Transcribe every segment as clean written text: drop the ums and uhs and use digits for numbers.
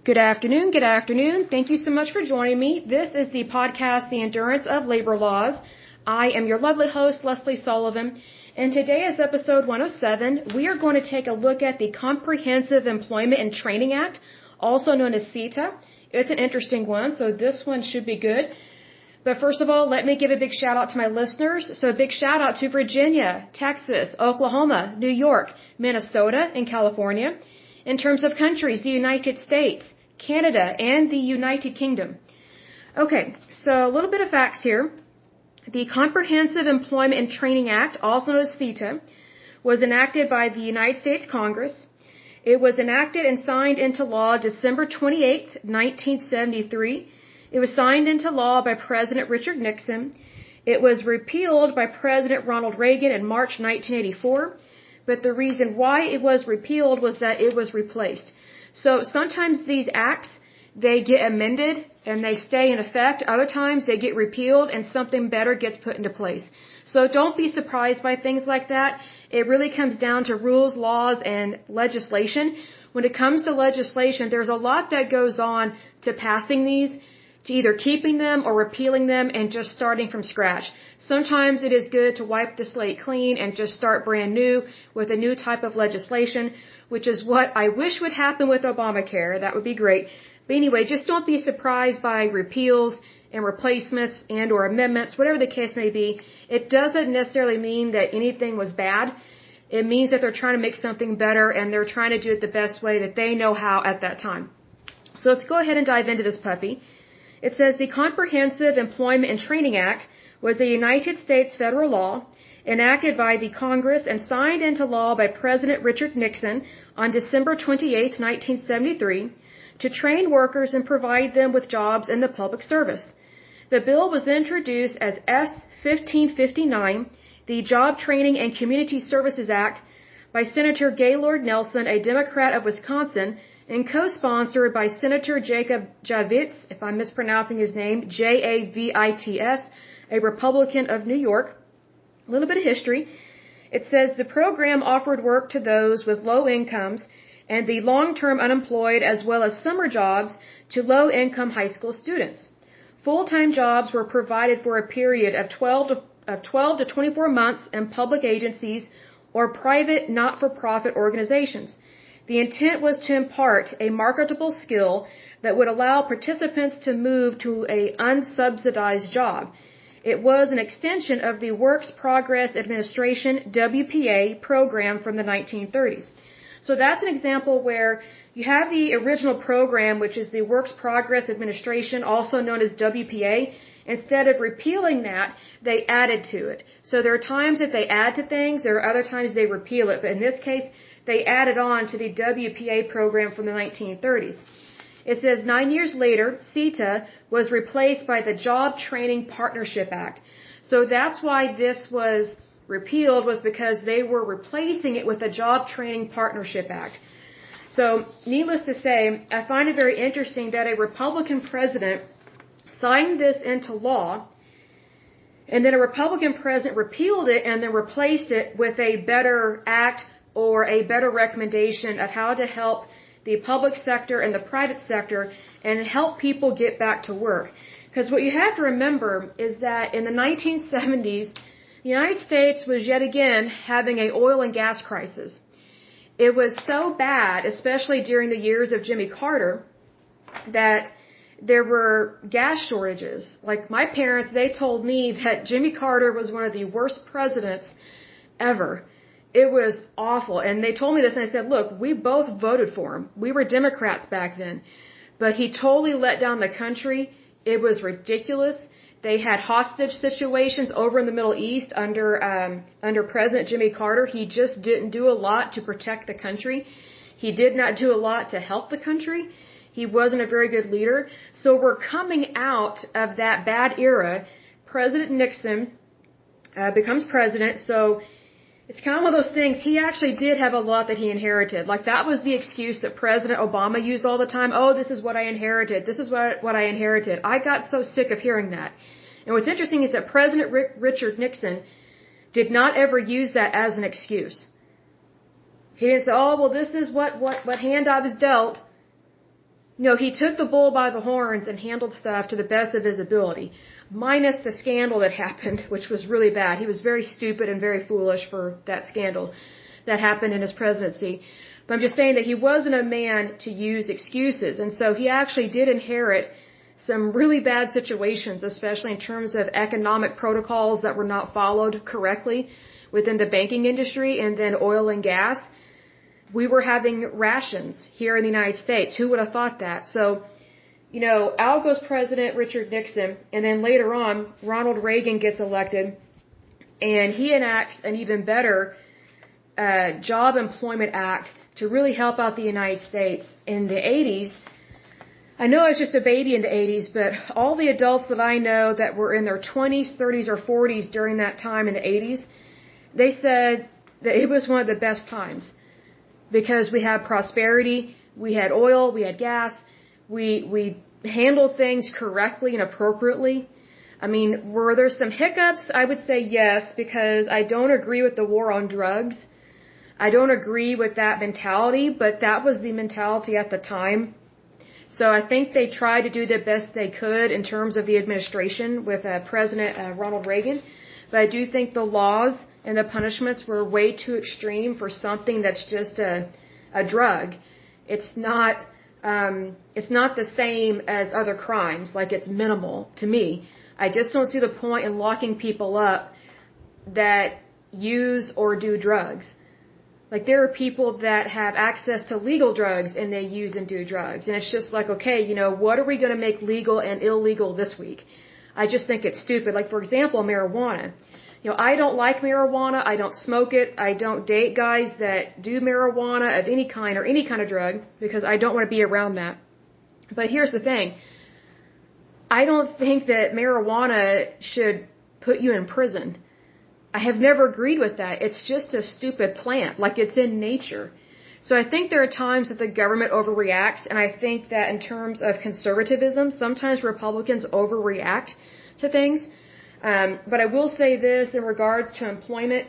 Good afternoon. Good afternoon. Thank you so much for joining me. This is the podcast, The Endurance of Labor Laws. I am your lovely host, Lesley Sullivan, and today is episode 107. We are going to take a look at the Comprehensive Employment and Training Act, also known as CETA. It's an interesting one, so this one should be good. But first of all, let me give a big shout out to my listeners. So a big shout out to Virginia, Texas, Oklahoma, New York, Minnesota, and California. In terms of countries, the United States, Canada, and the United Kingdom. Okay, so a little bit of facts here. The Comprehensive Employment and Training Act, also known as CETA, was enacted by the United States Congress. It was enacted and signed into law December 28, 1973. It was signed into law by President Richard Nixon. It was repealed by President Ronald Reagan in March 1984. But the reason why it was repealed was that it was replaced. So sometimes these acts, they get amended and they stay in effect. Other times they get repealed and something better gets put into place. So don't be surprised by things like that. It really comes down to rules, laws, and legislation. When it comes to legislation, there's a lot that goes on to passing these, to either keeping them or repealing them and just starting from scratch. Sometimes it is good to wipe the slate clean and just start brand new with a new type of legislation, which is what I wish would happen with Obamacare. That would be great. But anyway, just don't be surprised by repeals and replacements and or amendments, whatever the case may be. It doesn't necessarily mean that anything was bad. It means that they're trying to make something better and they're trying to do it the best way that they know how at that time. So let's go ahead and dive into this puppy. It says the Comprehensive Employment and Training Act was a United States federal law enacted by the Congress and signed into law by President Richard Nixon on December 28, 1973, to train workers and provide them with jobs in the public service. The bill was introduced as S-1559, the Job Training and Community Services Act, by Senator Gaylord Nelson, a Democrat of Wisconsin, and co-sponsored by Senator Jacob Javits, if I'm mispronouncing his name, Javits, a Republican of New York. A little bit of history. It says the program offered work to those with low incomes and the long-term unemployed as well as summer jobs to low-income high school students. Full-time jobs were provided for a period of 12 to 24 months in public agencies or private not-for-profit organizations. The intent was to impart a marketable skill that would allow participants to move to an unsubsidized job. It was an extension of the Works Progress Administration, WPA, program from the 1930s. So that's an example where you have the original program, which is the Works Progress Administration, also known as WPA. Instead of repealing that, they added to it. So there are times that they add to things, there are other times they repeal it. But in this case, they added on to the WPA program from the 1930s. It says 9 years later, CETA was replaced by the Job Training Partnership Act. So that's why this was repealed, was because they were replacing it with the Job Training Partnership Act. So, needless to say, I find it very interesting that a Republican president signed this into law, and then a Republican president repealed it and then replaced it with a better act or a better recommendation of how to help the public sector and the private sector and help people get back to work. Because what you have to remember is that in the 1970s, the United States was yet again having an oil and gas crisis. It was so bad, especially during the years of Jimmy Carter, that there were gas shortages. Like my parents, they told me that Jimmy Carter was one of the worst presidents ever. It was awful. And they told me this, and I said, look, we both voted for him. We were Democrats back then. But he totally let down the country. It was ridiculous. They had hostage situations over in the Middle East under President Jimmy Carter. He just didn't do a lot to protect the country. He did not do a lot to help the country. He wasn't a very good leader. So we're coming out of that bad era. President Nixon becomes president. So it's kind of one of those things. He actually did have a lot that he inherited. Like that was the excuse that President Obama used all the time. Oh, this is what I inherited. This is what I inherited. I got so sick of hearing that. And what's interesting is that President Richard Nixon did not ever use that as an excuse. He didn't say, oh, well, this is what hand I was dealt. No, he took the bull by the horns and handled stuff to the best of his ability, minus the scandal that happened, which was really bad. He was very stupid and very foolish for that scandal that happened in his presidency. But I'm just saying that he wasn't a man to use excuses. And so he actually did inherit some really bad situations, especially in terms of economic protocols that were not followed correctly within the banking industry and then oil and gas. We were having rations here in the United States. Who would have thought that? So, out goes President Richard Nixon, and then later on, Ronald Reagan gets elected, and he enacts an even better Job Employment Act to really help out the United States. In the 80s, I know I was just a baby in the 80s, but all the adults that I know that were in their 20s, 30s, or 40s during that time in the 80s, they said that it was one of the best times. Because we had prosperity, we had oil, we had gas, we handled things correctly and appropriately. I mean, were there some hiccups? I would say yes, because I don't agree with the war on drugs. I don't agree with that mentality, but that was the mentality at the time. So I think they tried to do the best they could in terms of the administration with President Ronald Reagan. But I do think the laws and the punishments were way too extreme for something that's just a drug. It's not the same as other crimes. Like, it's minimal to me. I just don't see the point in locking people up that use or do drugs. Like, there are people that have access to legal drugs and they use and do drugs. And it's just like, okay, what are we going to make legal and illegal this week? I just think it's stupid. Like, for example, marijuana. I don't like marijuana. I don't smoke it. I don't date guys that do marijuana of any kind or any kind of drug because I don't want to be around that. But here's the thing. I don't think that marijuana should put you in prison. I have never agreed with that. It's just a stupid plant. Like, it's in nature. So I think there are times that the government overreacts, and I think that in terms of conservatism, sometimes Republicans overreact to things. But I will say this in regards to employment.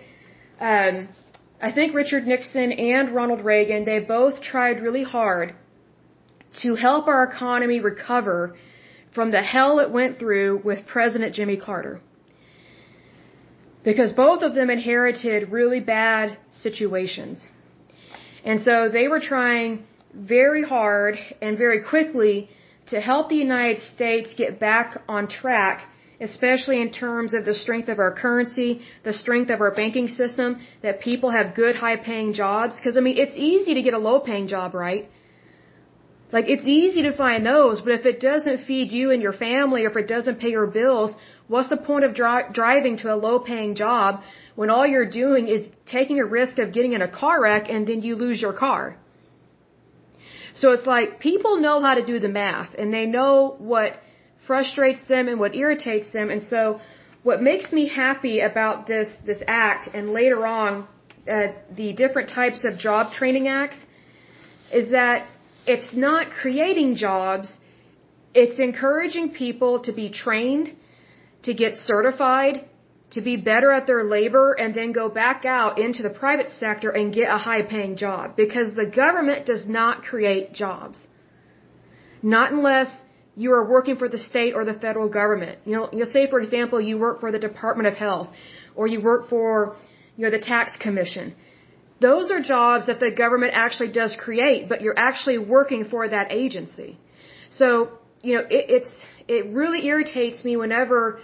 I think Richard Nixon and Ronald Reagan, they both tried really hard to help our economy recover from the hell it went through with President Jimmy Carter. Because both of them inherited really bad situations. And so they were trying very hard and very quickly to help the United States get back on track, especially in terms of the strength of our currency, the strength of our banking system, that people have good, high-paying jobs. Because, it's easy to get a low-paying job, right? Like, it's easy to find those, but if it doesn't feed you and your family, or if it doesn't pay your bills, what's the point of driving to a low-paying job when all you're doing is taking a risk of getting in a car wreck and then you lose your car? So it's like, people know how to do the math, and they know what frustrates them and what irritates them. And so what makes me happy about this act, and later on the different types of job training acts, is that it's not creating jobs, it's encouraging people to be trained, to get certified, to be better at their labor, and then go back out into the private sector and get a high-paying job. Because the government does not create jobs. Not unless you are working for the state or the federal government. You'll say, for example, you work for the Department of Health, or you work for, the Tax Commission. Those are jobs that the government actually does create, but you're actually working for that agency. So, it really irritates me whenever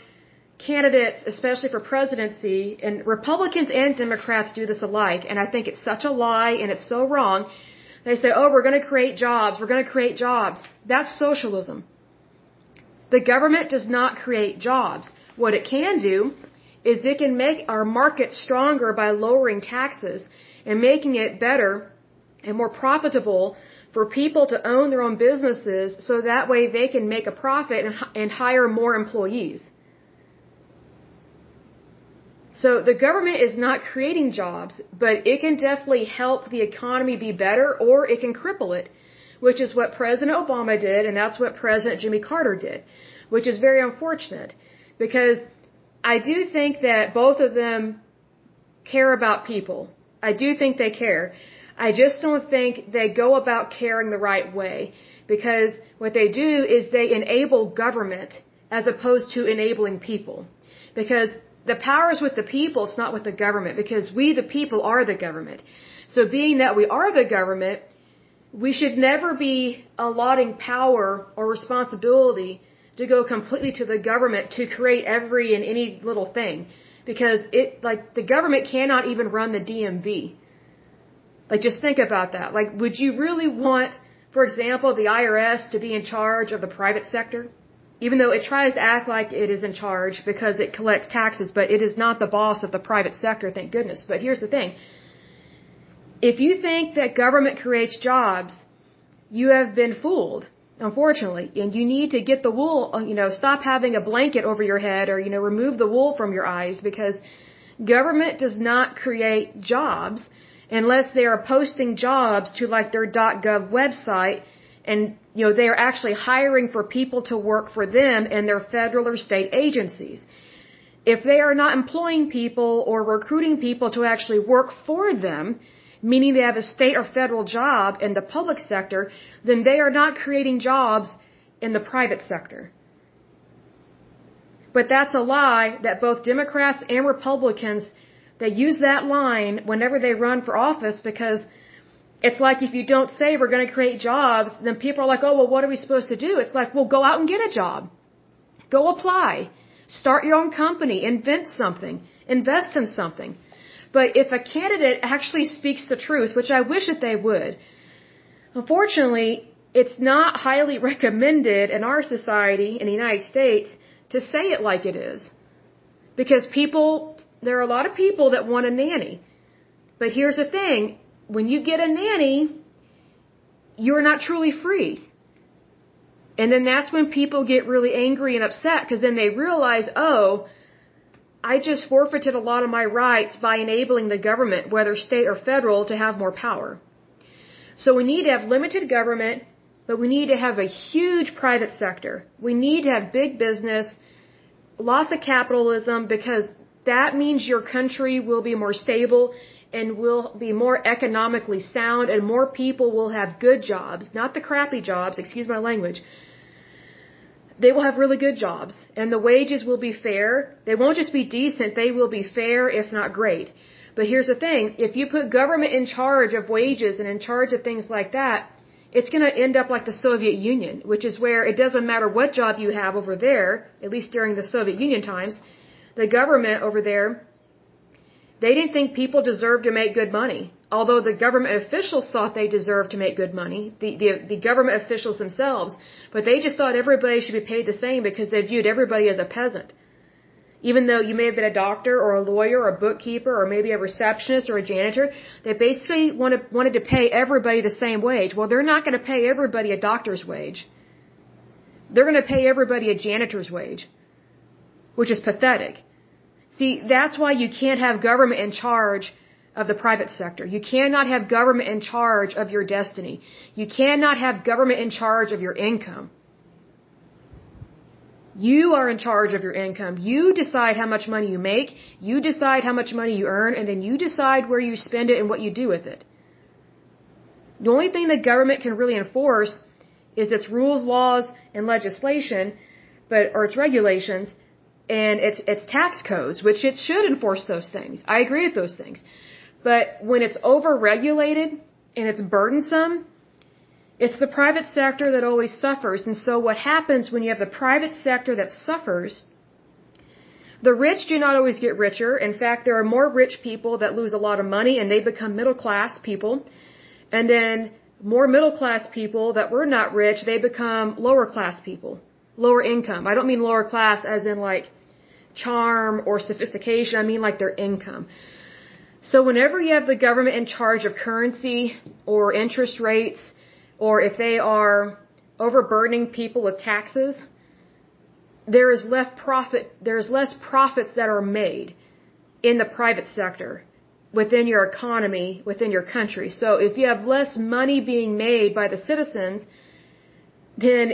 candidates, especially for presidency, and Republicans and Democrats do this alike, and I think it's such a lie and it's so wrong. They say, oh, we're going to create jobs, we're going to create jobs. That's socialism. The government does not create jobs. What it can do is it can make our market stronger by lowering taxes and making it better and more profitable for people to own their own businesses, so that way they can make a profit and hire more employees. So the government is not creating jobs, but it can definitely help the economy be better, or it can cripple it, which is what President Obama did, and that's what President Jimmy Carter did, which is very unfortunate, because I do think that both of them care about people. I do think they care. I just don't think they go about caring the right way, because what they do is they enable government as opposed to enabling people. Because the power is with the people, it's not with the government, because we, the people, are the government. So being that we are the government, we should never be allotting power or responsibility to go completely to the government to create every and any little thing. Because the government cannot even run the DMV. Just think about that. Would you really want, for example, the IRS to be in charge of the private sector? Even though it tries to act like it is in charge because it collects taxes, but it is not the boss of the private sector, thank goodness. But here's the thing. If you think that government creates jobs, you have been fooled, unfortunately. And you need to get the wool, stop having a blanket over your head or, remove the wool from your eyes, because government does not create jobs unless they are posting jobs to their .gov website and, they are actually hiring for people to work for them in their federal or state agencies. If they are not employing people or recruiting people to actually work for them, meaning they have a state or federal job in the public sector, then they are not creating jobs in the private sector. But that's a lie that both Democrats and Republicans, they use that line whenever they run for office, because it's like if you don't say we're going to create jobs, then people are like, oh, well, what are we supposed to do? It's like, well, go out and get a job. Go apply. Start your own company. Invent something. Invest in something. But if a candidate actually speaks the truth, which I wish that they would, unfortunately, it's not highly recommended in our society, in the United States, to say it like it is. Because there are a lot of people that want a nanny. But here's the thing. When you get a nanny, you're not truly free. And then that's when people get really angry and upset, because then they realize, oh, I just forfeited a lot of my rights by enabling the government, whether state or federal, to have more power. So we need to have limited government, but we need to have a huge private sector. We need to have big business, lots of capitalism, because that means your country will be more stable and will be more economically sound, and more people will have good jobs, not the crappy jobs, excuse my language. They will have really good jobs, and the wages will be fair. They won't just be decent, they will be fair, if not great. But here's the thing, if you put government in charge of wages and in charge of things like that, it's going to end up like the Soviet Union, which is where it doesn't matter what job you have over there, at least during the Soviet Union times, the government over there, they didn't think people deserved to make good money. Although the government officials thought they deserved to make good money, the government officials themselves, but they just thought everybody should be paid the same because they viewed everybody as a peasant. Even though you may have been a doctor or a lawyer or a bookkeeper or maybe a receptionist or a janitor, they basically wanted to pay everybody the same wage. Well, they're not going to pay everybody a doctor's wage. They're going to pay everybody a janitor's wage, which is pathetic. See, that's why you can't have government in charge of the private sector. You cannot have government in charge of your destiny. You cannot have government in charge of your income. You are in charge of your income. You decide how much money you make. You decide how much money you earn, and then you decide where you spend it and what you do with it. The only thing the government can really enforce is its rules, laws, and legislation, or its regulations, and its tax codes, which it should enforce those things. I agree with those things. But when it's over-regulated and it's burdensome, it's the private sector that always suffers. And so what happens when you have the private sector that suffers, the rich do not always get richer. In fact, there are more rich people that lose a lot of money and they become middle-class people. And then more middle-class people that were not rich, they become lower-class people, lower income. I don't mean lower class as in charm or sophistication. I mean their income. So whenever you have the government in charge of currency or interest rates, or if they are overburdening people with taxes, there's less profits that are made in the private sector within your economy, within your country. So if you have less money being made by the citizens, then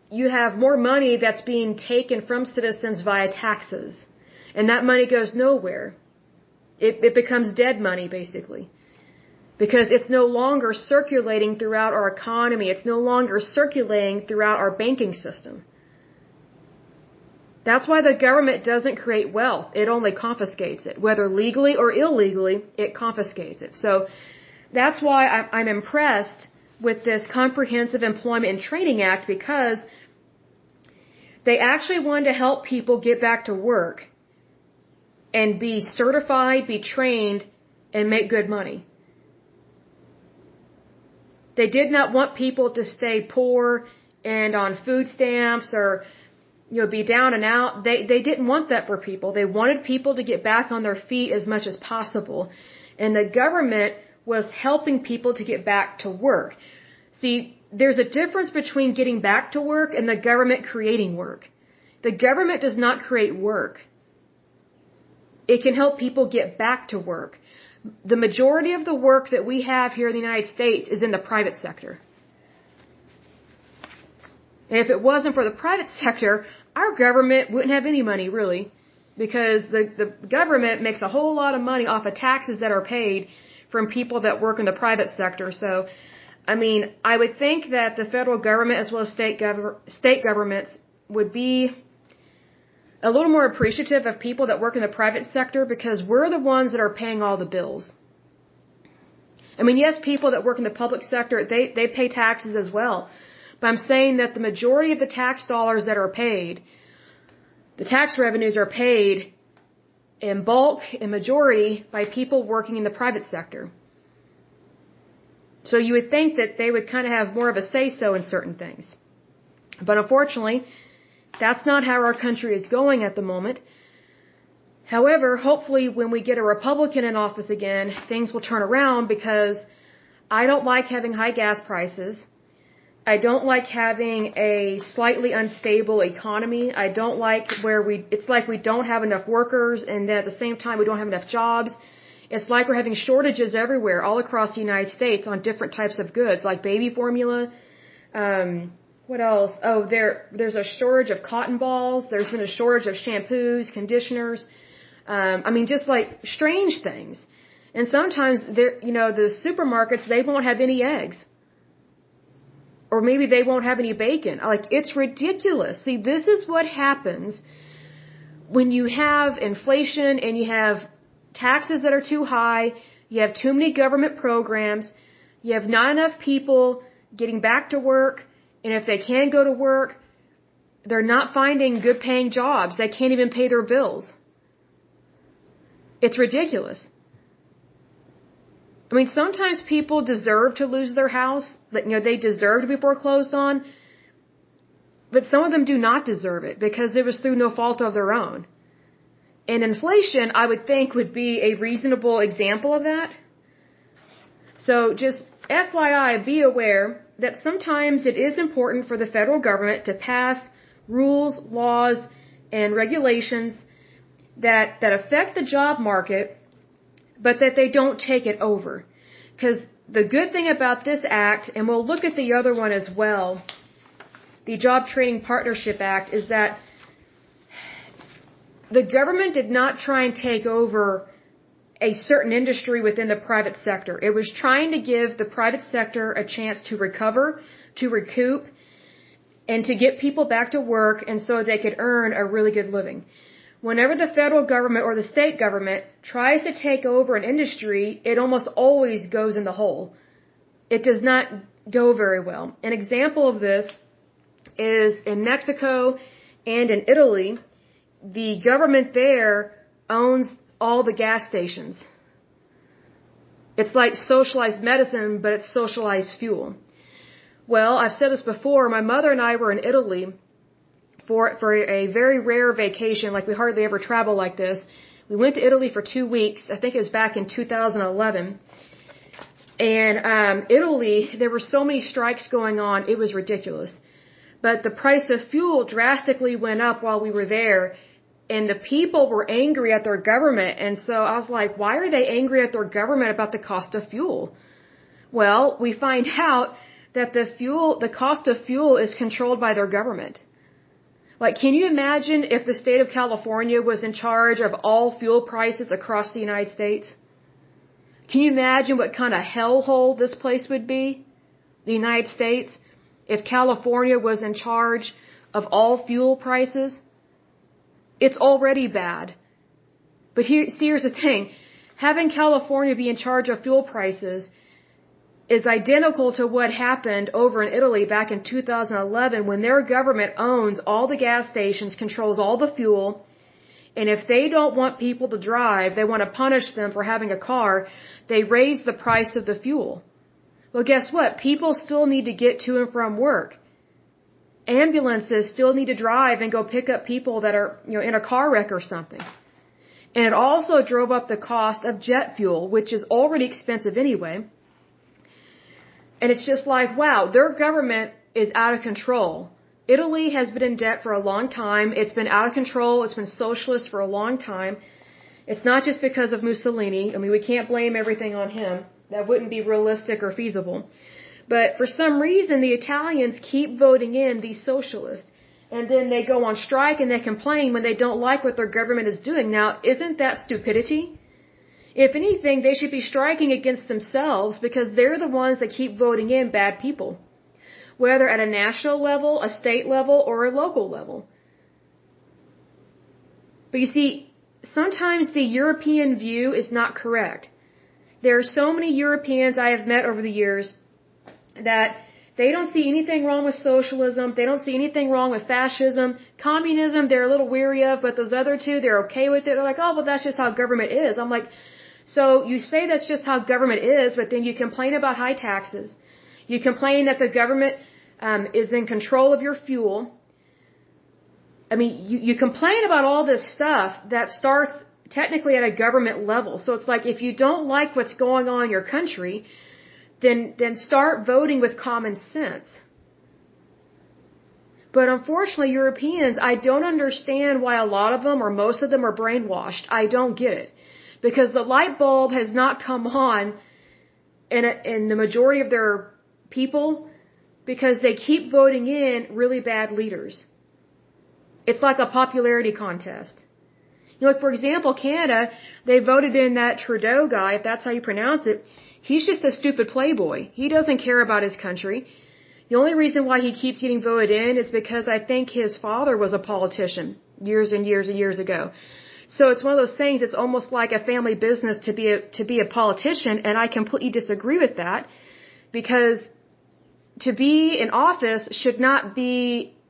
you have more money that's being taken from citizens via taxes. And that money goes nowhere. It becomes dead money, basically. because it's no longer circulating throughout our economy. It's no longer circulating throughout our banking system. That's why the government doesn't create wealth. It only confiscates it. Whether legally or illegally, it confiscates it. So that's why I'm impressed with this Comprehensive Employment and Training Act, because they actually wanted to help people get back to work and be certified, be trained, and make good money. They did not want people to stay poor and on food stamps or, be down and out. They didn't want that for people. They wanted people to get back on their feet as much as possible. And the government was helping people to get back to work. See, there's a difference between getting back to work and the government creating work. The government does not create work. It can help people get back to work. The majority of the work that we have here in the United States is in the private sector. And if it wasn't for the private sector, our government wouldn't have any money, really, because the government makes a whole lot of money off of taxes that are paid from people that work in the private sector. So, I would think that the federal government as well as state governments would be a little more appreciative of people that work in the private sector, because we're the ones that are paying all the bills. Yes, people that work in the public sector, they pay taxes as well. But I'm saying that the majority of the tax dollars that are paid, the tax revenues are paid in bulk, in majority, by people working in the private sector. So you would think that they would kind of have more of a say-so in certain things. But unfortunately, that's not how our country is going at the moment. However, hopefully when we get a Republican in office again, things will turn around, because I don't like having high gas prices. I don't like having a slightly unstable economy. I don't like it's like we don't have enough workers, and then at the same time we don't have enough jobs. It's like we're having shortages everywhere, all across the United States, on different types of goods, like baby formula. What else? Oh, there's a shortage of cotton balls. There's been a shortage of shampoos, conditioners. Just like strange things. And sometimes the supermarkets, they won't have any eggs. Or maybe they won't have any bacon. It's ridiculous. See, this is what happens when you have inflation and you have taxes that are too high, you have too many government programs, you have not enough people getting back to work, and if they can go to work, they're not finding good paying jobs. They can't even pay their bills. It's ridiculous. Sometimes people deserve to lose their house. They deserve to be foreclosed on. But some of them do not deserve it, because it was through no fault of their own. And inflation, I would think, would be a reasonable example of that. So just FYI, be aware that sometimes it is important for the federal government to pass rules, laws, and regulations that affect the job market, but that they don't take it over. Because the good thing about this act, and we'll look at the other one as well, the Job Training Partnership Act, is that the government did not try and take over a certain industry within the private sector. It was trying to give the private sector a chance to recover, to recoup, and to get people back to work, and so they could earn a really good living. Whenever the federal government or the state government tries to take over an industry, it almost always goes in the hole. It does not go very well. An example of this is in Mexico and in Italy. The government there owns all the gas stations. It's like socialized medicine, but it's socialized fuel. Well, I've said this before. My mother and I were in Italy for a very rare vacation. We hardly ever travel like this. We went to Italy for 2 weeks. I think it was back in 2011. And Italy, there were so many strikes going on, it was ridiculous. But the price of fuel drastically went up while we were there, and the people were angry at their government. And so I was like, why are they angry at their government about the cost of fuel? Well, we find out that the cost of fuel is controlled by their government. Can you imagine if the state of California was in charge of all fuel prices across the United States? Can you imagine what kind of hellhole this place would be? The United States, if California was in charge of all fuel prices? It's already bad. But here's the thing. Having California be in charge of fuel prices is identical to what happened over in Italy back in 2011 when their government owns all the gas stations, controls all the fuel, and if they don't want people to drive, they want to punish them for having a car, they raise the price of the fuel. Well, guess what? People still need to get to and from work. Ambulances still need to drive and go pick up people that are, in a car wreck or something. And it also drove up the cost of jet fuel, which is already expensive anyway. And it's just like, wow, their government is out of control. Italy has been in debt for a long time. It's been out of control. It's been socialist for a long time. It's not just because of Mussolini. I mean, we can't blame everything on him. That wouldn't be realistic or feasible. But for some reason, the Italians keep voting in these socialists. And then they go on strike and they complain when they don't like what their government is doing. Now, isn't that stupidity? If anything, they should be striking against themselves because they're the ones that keep voting in bad people. Whether at a national level, a state level, or a local level. But you see, sometimes the European view is not correct. There are so many Europeans I have met over the years that they don't see anything wrong with socialism. They don't see anything wrong with fascism. Communism, they're a little weary of, but those other two, they're okay with it. They're like, oh, well, that's just how government is. I'm like, so you say that's just how government is, but then you complain about high taxes. You complain that the government is in control of your fuel. I mean, you complain about all this stuff that starts technically at a government level. So it's like if you don't like what's going on in your country, then start voting with common sense. But unfortunately, Europeans, I don't understand why a lot of them or most of them are brainwashed. I don't get it. Because the light bulb has not come on in the majority of their people because they keep voting in really bad leaders. It's like a popularity contest. Like, for example, Canada, they voted in that Trudeau guy, if that's how you pronounce it. He's just a stupid playboy. He doesn't care about his country. The only reason why he keeps getting voted in is because I think his father was a politician years and years and years ago. So it's one of those things, it's almost like a family business to be a politician, and I completely disagree with that because to be in office should not be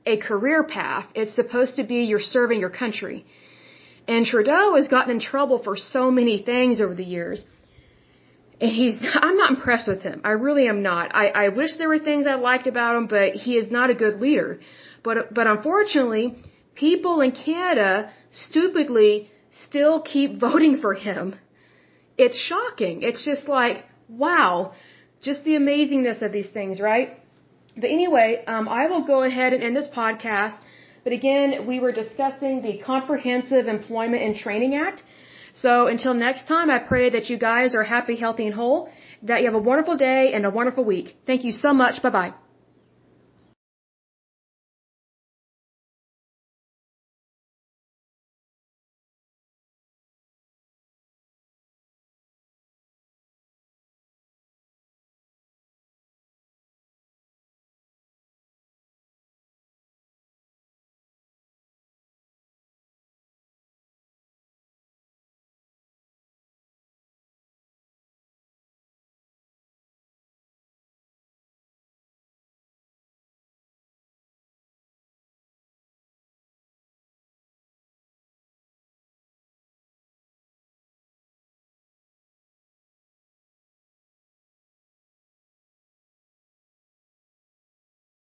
a career path. It's supposed to be you're serving your country. And Trudeau has gotten in trouble for so many things over the years. And I'm not impressed with him. I really am not. I wish there were things I liked about him, but he is not a good leader. But unfortunately, people in Canada stupidly still keep voting for him. It's shocking. It's just like, wow, just the amazingness of these things, right? But anyway, I will go ahead and end this podcast. But again, we were discussing the Comprehensive Employment and Training Act. So until next time, I pray that you guys are happy, healthy, and whole, that you have a wonderful day and a wonderful week. Thank you so much. Bye-bye.